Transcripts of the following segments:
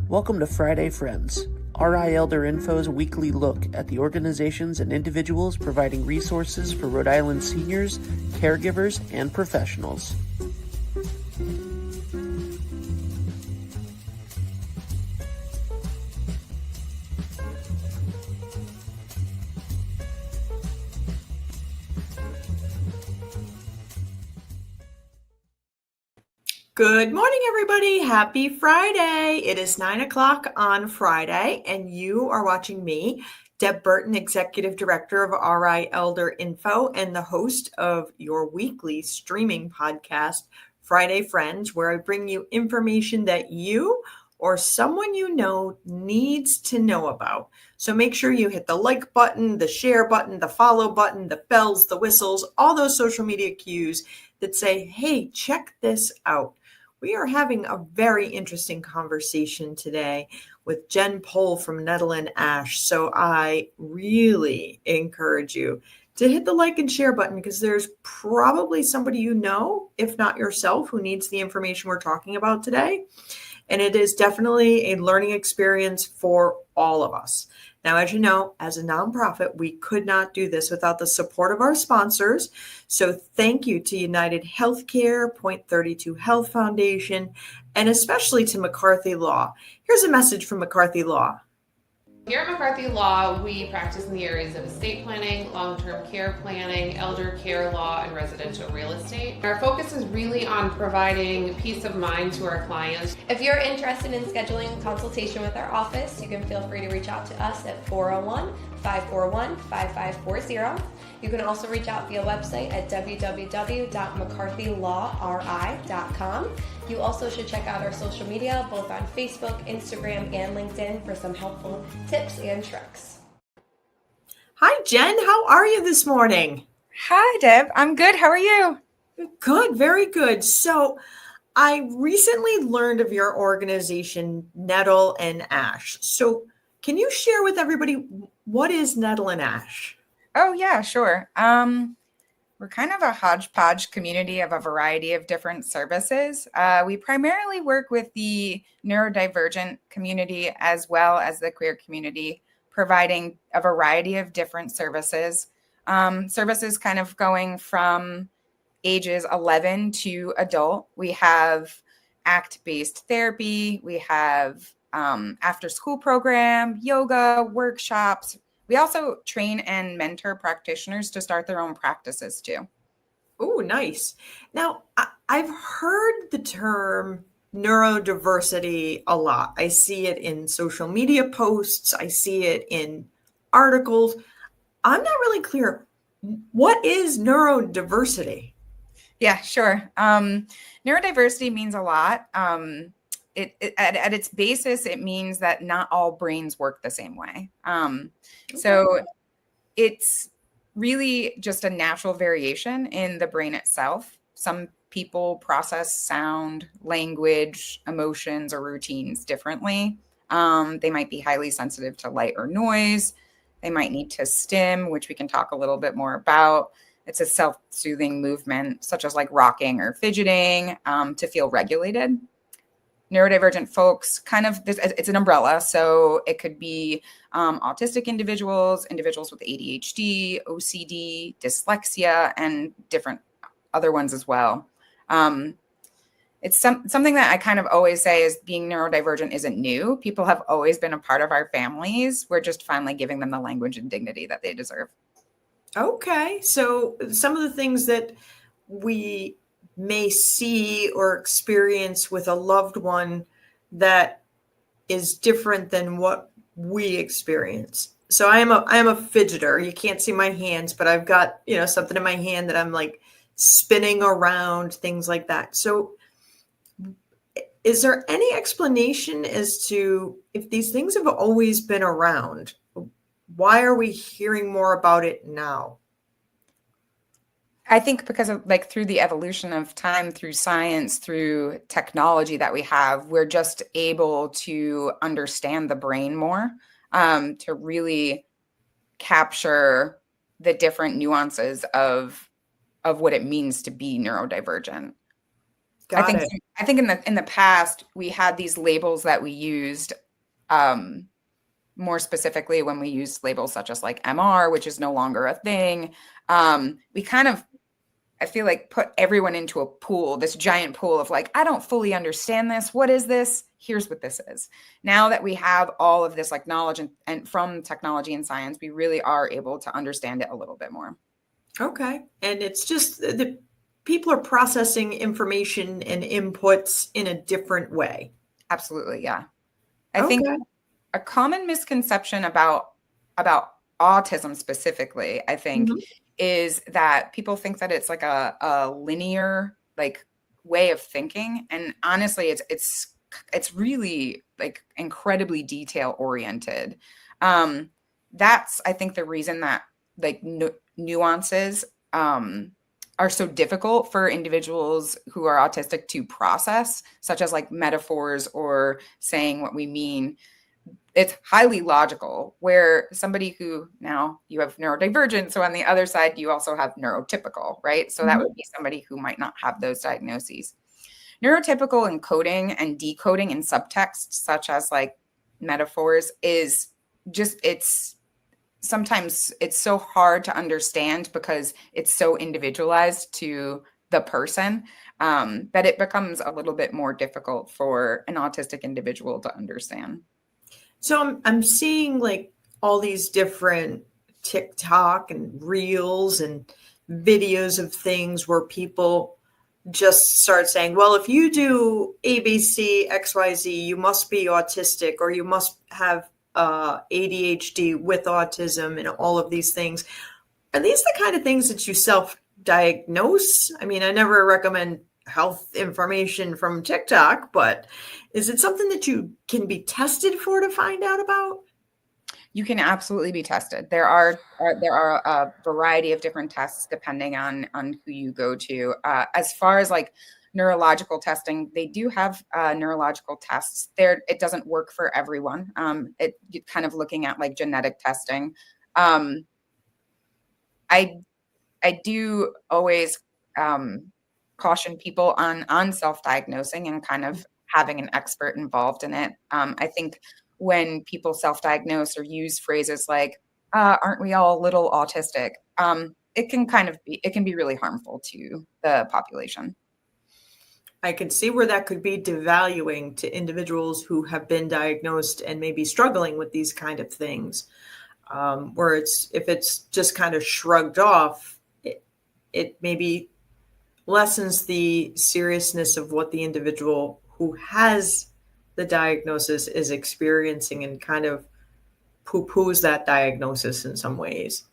Welcome to Friday Friends, RI Elder Info's weekly look at the organizations and individuals providing resources for Rhode Island seniors, caregivers, and professionals. Good morning, everybody. Happy Friday. It is 9 o'clock on Friday, and you are watching me, Deb Burton, Executive Director of RI Elder Info and the host of your weekly streaming podcast, Friday Friends, where I bring you information that you or someone you know needs to know about. So make sure you hit the like button, the share button, the follow button, the bells, the whistles, all those social media cues that say, hey, check this out. We are having a very interesting conversation today with Jen Pohl from Nettle and Ash. So I really encourage you to hit the like and share button because there's probably somebody you know, if not yourself, who needs the information we're talking about today. And it is definitely a learning experience for all of us. Now, as you know, as a nonprofit, we could not do this without the support of our sponsors. So thank you to United Healthcare, Point 32 Health Foundation, and especially to McCarthy Law. Here's a message from McCarthy Law. Here at McCarthy Law, we practice in the areas of estate planning, long-term care planning, elder care law, and residential real estate. Our focus is really on providing peace of mind to our clients. If you're interested in scheduling a consultation with our office, you can feel free to reach out to us at 401-541-5540. You can also reach out via website at www.mccarthylawri.com. You also should check out our social media, both on Facebook, Instagram, and LinkedIn for some helpful tips and tricks. Hi, Jen. How are you this morning? Hi, Deb. I'm good. How are you? Good. Very good. So I recently learned of your organization, Nettle and Ash. So can you share with everybody what is Nettle and Ash? Oh, yeah, sure. We're kind of a hodgepodge community of a variety of different services. We primarily work with the neurodivergent community as well as the queer community, providing a variety of different services. Services kind of going from ages 11 to adult. We have ACT-based therapy. We have after-school program, yoga, workshops. We also train and mentor practitioners to start their own practices too. Oh, nice. Now, I've heard the term neurodiversity a lot. I see it in social media posts. I see it in articles. I'm not really clear. What is neurodiversity? Yeah, sure. Neurodiversity means a lot. At its basis, it means that not all brains work the same way. So it's really just a natural variation in the brain itself. Some people process sound, language, emotions, or routines differently. They might be highly sensitive to light or noise. They might need to stim, which we can talk a little bit more about. It's a self-soothing movement, such as like rocking or fidgeting, to feel regulated. Neurodivergent folks, it's an umbrella. So it could be autistic individuals with ADHD, OCD, dyslexia, and different other ones as well. It's something that I kind of always say is being neurodivergent isn't new. People have always been a part of our families. We're just finally giving them the language and dignity that they deserve. Okay. So some of the things that we may see or experience with a loved one that is different than what we experience. So I am a fidgeter. You can't see my hands, but I've got, something in my hand that I'm like spinning around, things like that. So is there any explanation as to if these things have always been around? Why are we hearing more about it now? I think because of through the evolution of time, through science, through technology that we have, we're just able to understand the brain more, to really capture the different nuances of what it means to be neurodivergent. Got it. I think in the past we had these labels that we used, more specifically when we used labels such as like MR, which is no longer a thing. We kind of, I feel like, put everyone into a pool, this giant pool of like, I don't fully understand this. What is this? Here's what this is. Now that we have all of this like knowledge and from technology and science, we really are able to understand it a little bit more. Okay. And it's just the people are processing information and inputs in a different way. Absolutely. Yeah. I think a common misconception about autism specifically, I think, is that people think that it's like a linear like way of thinking. And honestly, it's really like incredibly detail oriented. That's, I think, the reason that like nuances are so difficult for individuals who are autistic to process, such as like metaphors or saying what we mean. It's highly logical, where somebody who, now you have neurodivergent, so on the other side you also have neurotypical, right? So that would be somebody who might not have those diagnoses. Neurotypical encoding and decoding in subtext, such as like metaphors, is just, sometimes it's so hard to understand because it's so individualized to the person, that it becomes a little bit more difficult for an autistic individual to understand. So I'm seeing like all these different TikTok and reels and videos of things where people just start saying, well, if you do ABC, XYZ, you must be autistic, or you must have ADHD with autism, and all of these things. Are these the kind of things that you self-diagnose? I mean, I never recommend health information from TikTok, but is it something that you can be tested for to find out about? You can absolutely be tested. There are a variety of different tests depending on who you go to. As far as like neurological testing, they do have neurological tests. There, it doesn't work for everyone. It kind of looking at like genetic testing. I do always caution people on self-diagnosing and kind of having an expert involved in it. I think when people self-diagnose or use phrases like, aren't we all a little autistic? It can be really harmful to the population. I can see where that could be devaluing to individuals who have been diagnosed and maybe struggling with these kind of things. Where if it's just kind of shrugged off, it maybe lessens the seriousness of what the individual who has the diagnosis is experiencing, and kind of poo-poos that diagnosis in some ways.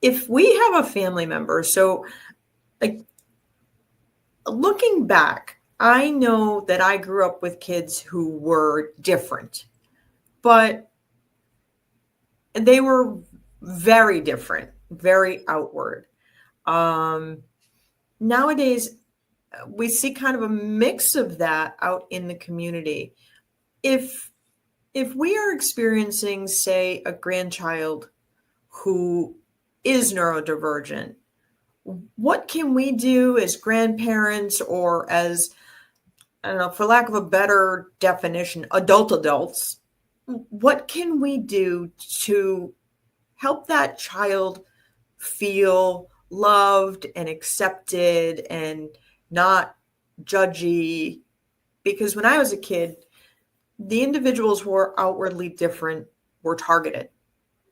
If we have a family member, so like looking back, I know that I grew up with kids who were different, but they were very different, very outward. Nowadays, we see kind of a mix of that out in the community. If we are experiencing, say, a grandchild who is neurodivergent, what can we do as grandparents, or as, I don't know, for lack of a better definition, adults? What can we do to help that child feel loved and accepted and not judgy? Because when I was a kid, the individuals who were outwardly different were targeted.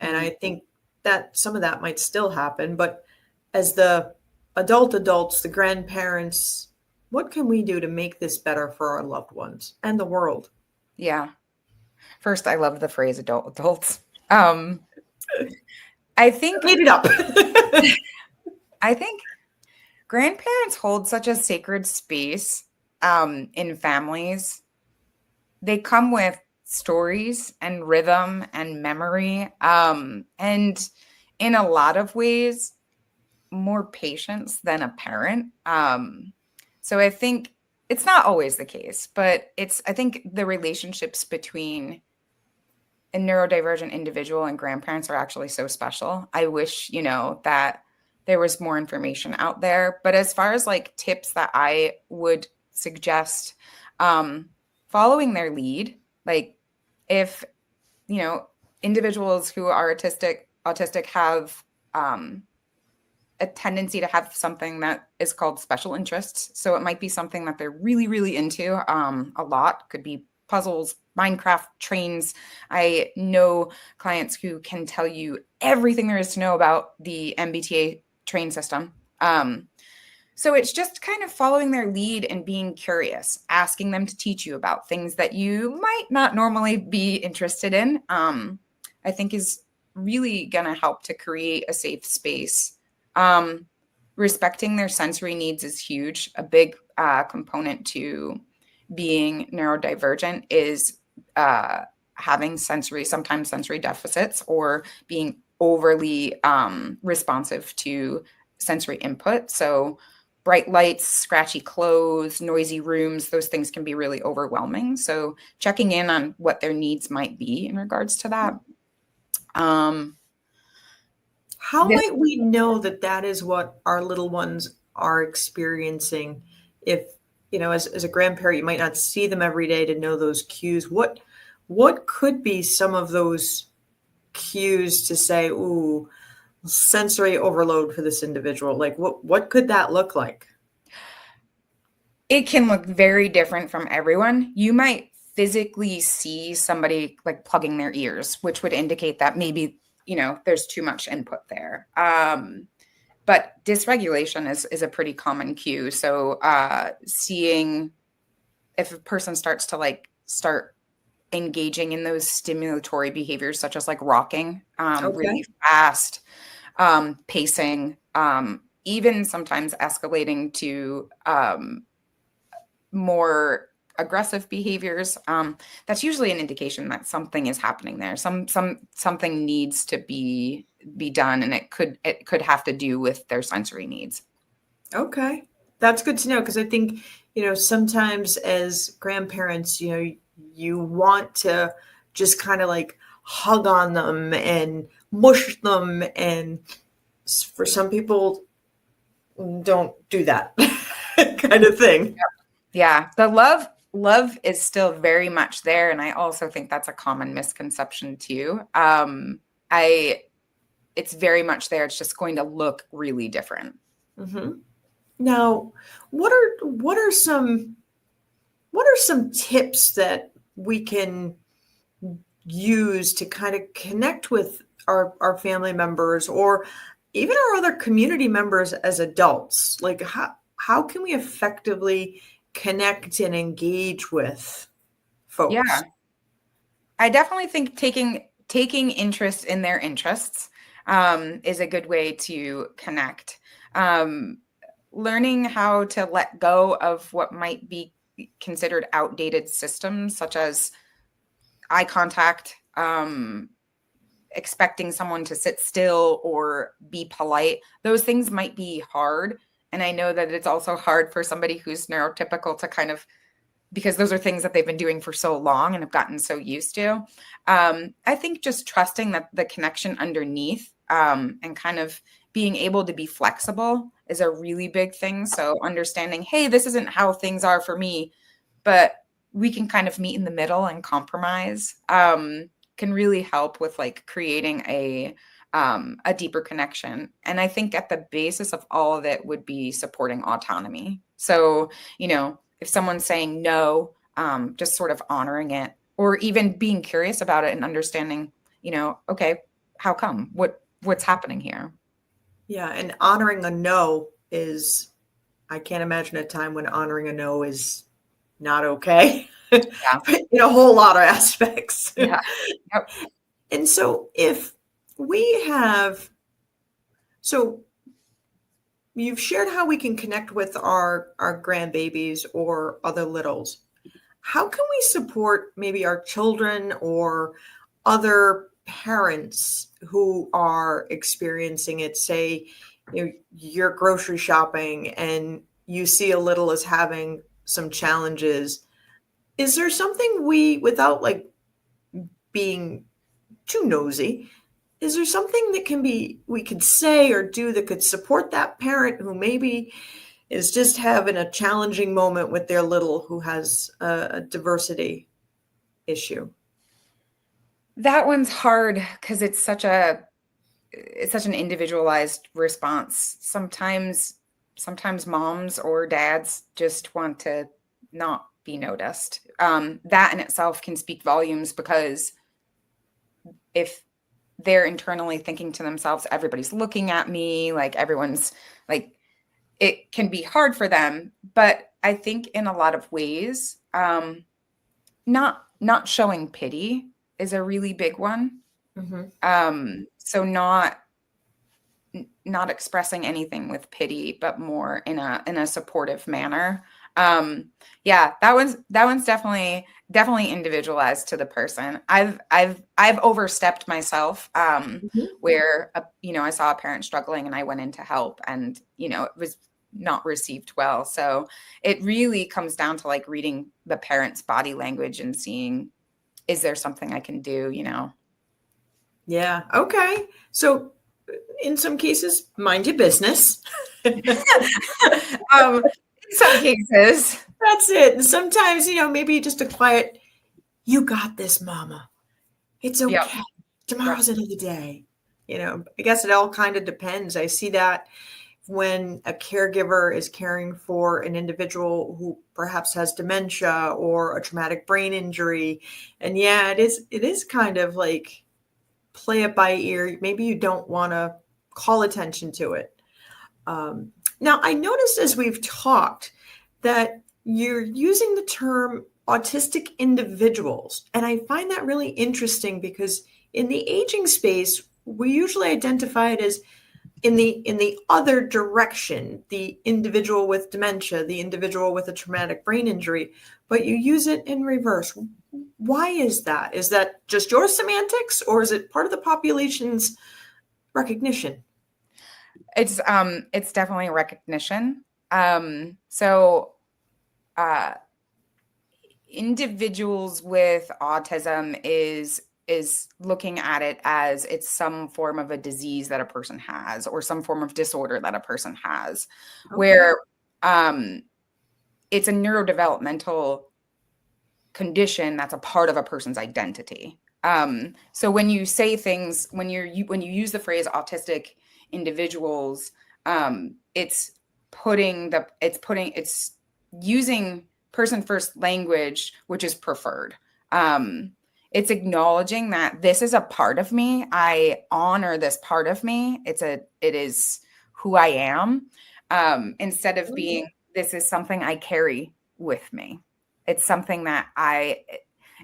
And I think that some of that might still happen. But as the adults, the grandparents, what can we do to make this better for our loved ones and the world? Yeah. First, I love the phrase adults. I think Made it up. I think grandparents hold such a sacred space in families. They come with stories and rhythm and memory, and in a lot of ways, more patience than a parent. So I think it's not always the case, but I think the relationships between a neurodivergent individual and grandparents are actually so special. I wish, that there was more information out there. But as far as like tips that I would suggest, following their lead, like if, individuals who are autistic have a tendency to have something that is called special interests. So it might be something that they're really, really into. A lot could be puzzles, Minecraft, trains. I know clients who can tell you everything there is to know about the MBTA train system. So it's just kind of following their lead and being curious, asking them to teach you about things that you might not normally be interested in, I think is really going to help to create a safe space. Respecting their sensory needs is huge. A big component to being neurodivergent is having sometimes sensory deficits, or being overly responsive to sensory input. So bright lights, scratchy clothes, noisy rooms, those things can be really overwhelming. So checking in on what their needs might be in regards to that. How might we know that that is what our little ones are experiencing? If, as a grandparent, you might not see them every day to know those cues. What could be some of those cues to say, ooh, sensory overload for this individual? Like what could that look like? It can look very different from everyone. You might physically see somebody like plugging their ears, which would indicate that maybe, there's too much input there. But dysregulation is a pretty common cue. So seeing if a person starts to start engaging in those stimulatory behaviors, such as like rocking, really fast, pacing, even sometimes escalating to more aggressive behaviors, that's usually an indication that something is happening there. Something needs to be done, and it could have to do with their sensory needs. Okay, that's good to know, because I think sometimes as grandparents, you want to just kind of like hug on them and mush them, and for some people, don't do that kind of thing. Yeah, the love is still very much there, and I also think that's a common misconception too. It's very much there. It's just going to look really different. Mm-hmm. Now, what are some tips that we can use to kind of connect with our family members, or even our other community members as adults? Like how can we effectively connect and engage with folks? Yeah, I definitely think taking interest in their interests is a good way to connect. Learning how to let go of what might be considered outdated systems, such as eye contact, expecting someone to sit still or be polite. Those things might be hard. And I know that it's also hard for somebody who's neurotypical to kind of, because those are things that they've been doing for so long and have gotten so used to. I think just trusting that the connection underneath, and kind of being able to be flexible is a really big thing. So understanding, hey, this isn't how things are for me, but we can kind of meet in the middle and compromise, can really help with like creating a deeper connection. And I think at the basis of all of it would be supporting autonomy. So, if someone's saying no, just sort of honoring it, or even being curious about it and understanding, okay, how come? What's happening here? Yeah. And honoring a no is, I can't imagine a time when honoring a no is not okay. Yeah. In a whole lot of aspects. Yeah. Yep. And so if we have, so you've shared how we can connect with our grandbabies or other littles. How can we support maybe our children or other parents who are experiencing it? Say, you're grocery shopping and you see a little as having some challenges. Is there something without like being too nosy, is there something that we could say or do that could support that parent who maybe is just having a challenging moment with their little who has a diversity issue? That one's hard because it's such an individualized response. Sometimes moms or dads just want to not be noticed. That in itself can speak volumes, because if they're internally thinking to themselves, everybody's looking at me, like everyone's like, it can be hard for them. But I think in a lot of ways, not showing pity is a really big one. So not expressing anything with pity, but more in a supportive manner. Yeah, that one's definitely individualized to the person. I've overstepped myself, where I saw a parent struggling and I went in to help, and it was not received well. So it really comes down to like reading the parent's body language and seeing, is there something I can do? Yeah. Okay. So in some cases, mind your business. In some cases. That's it. And sometimes, maybe just a quiet, you got this, mama. It's okay. Yep. Tomorrow's another day. I guess it all kind of depends. I see that when a caregiver is caring for an individual who perhaps has dementia or a traumatic brain injury. And yeah, it is kind of like play it by ear. Maybe you don't want to call attention to it. Now, I noticed as we've talked that you're using the term autistic individuals. And I find that really interesting because in the aging space, we usually identify it as in the other direction, the individual with dementia, the individual with a traumatic brain injury, but you use it in reverse. Why is that? Is that just your semantics, or is it part of the population's recognition? It's definitely a recognition. Individuals with autism is looking at it as it's some form of a disease that a person has, or some form of disorder that a person has, where it's a neurodevelopmental condition that's a part of a person's identity. So when you say things, when you use the phrase autistic individuals, it's using person first language, which is preferred. It's acknowledging that this is a part of me. I honor this part of me. It is who I am. Instead of being, this is something I carry with me. It's something that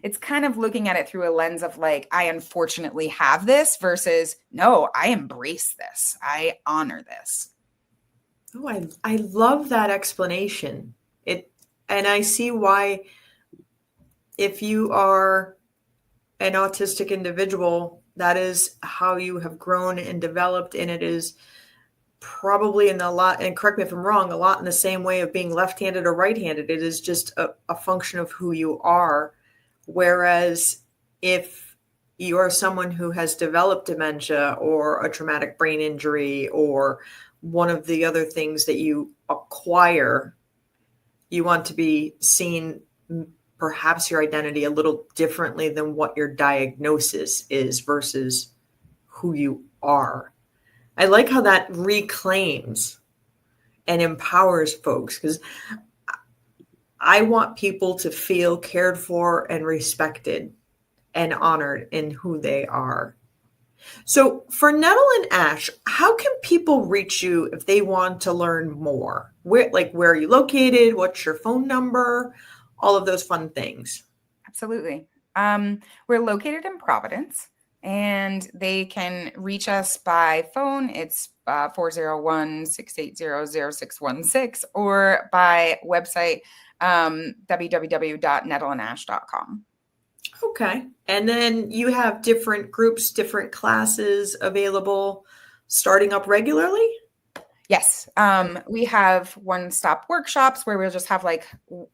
it's kind of looking at it through a lens of like, I unfortunately have this, versus no, I embrace this. I honor this. Oh, I love that explanation. And I see why, if you are an autistic individual, that is how you have grown and developed. And it is probably and correct me if I'm wrong, a lot in the same way of being left-handed or right-handed. It is just a function of who you are. Whereas if you are someone who has developed dementia or a traumatic brain injury or one of the other things that you acquire, you want to be seen, perhaps your identity a little differently than what your diagnosis is versus who you are. I like how that reclaims and empowers folks, because I want people to feel cared for and respected and honored in who they are. So for Nettle and Ash, how can people reach you if they want to learn more? Where are you located? What's your phone number? All of those fun things. Absolutely. We're located in Providence, and they can reach us by phone. It's 401-680-0616, or by website, www.nettleandash.com. Okay. And then you have different groups, different classes available starting up regularly? Yes. We have one-stop workshops where we'll just have like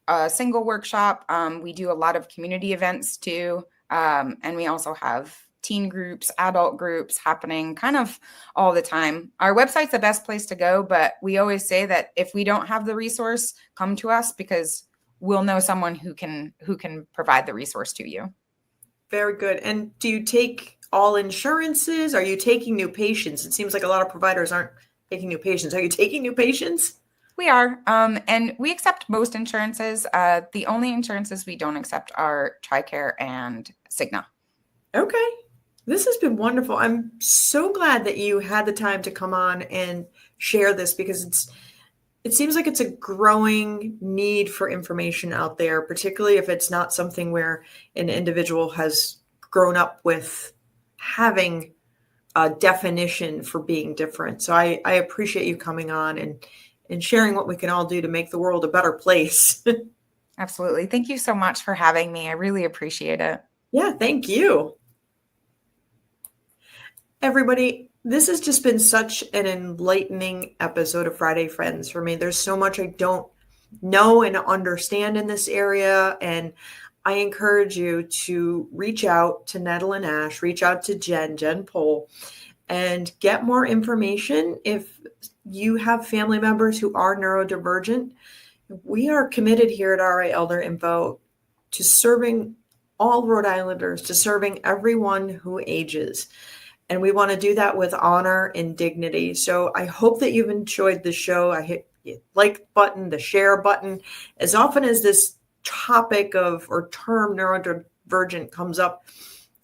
a single workshop. We do a lot of community events too. And we also have teen groups, adult groups happening kind of all the time. Our website's the best place to go, but we always say that if we don't have the resource, come to us because we'll know someone who can provide the resource to you. Very good. And do you take all insurances? Are you taking new patients? It seems like a lot of providers aren't taking new patients. Are you taking new patients? We are, and we accept most insurances. The only insurances we don't accept are TRICARE and Cigna. Okay. This has been wonderful. I'm so glad that you had the time to come on and share this because it seems like it's a growing need for information out there, particularly if it's not something where an individual has grown up with having a definition for being different. So I appreciate you coming on and sharing what we can all do to make the world a better place. Absolutely. Thank you so much for having me. I really appreciate it. Yeah, thank you. Everybody, this has just been such an enlightening episode of Friday Friends for me. There's so much I don't know and understand in this area, and I encourage you to reach out to Nettle and Ash, reach out to Jen Pohl, and get more information. If you have family members who are neurodivergent, we are committed here at RI Elder Info to serving all Rhode Islanders, to serving everyone who ages. And we want to do that with honor and dignity. So I hope that you've enjoyed the show. I hit the like button, the share button. As often as this topic of or term neurodivergent comes up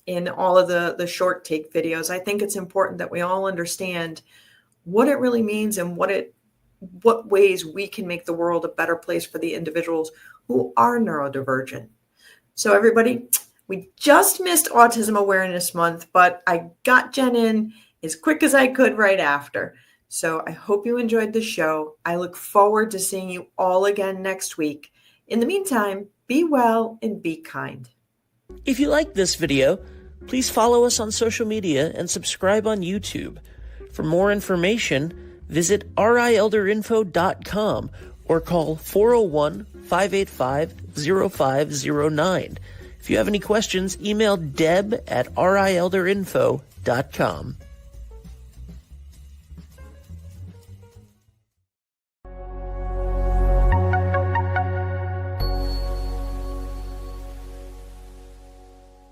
in all of the short take videos, I think it's important that we all understand what it really means and what ways we can make the world a better place for the individuals who are neurodivergent. So everybody, we just missed Autism Awareness Month, but I got Jen in as quick as I could right after. So I hope you enjoyed the show. I look forward to seeing you all again next week. In the meantime, be well and be kind. If you liked this video, please follow us on social media and subscribe on YouTube. For more information, visit rielderinfo.com or call 401-585-0509. If you have any questions, email deb@rielderinfo.com.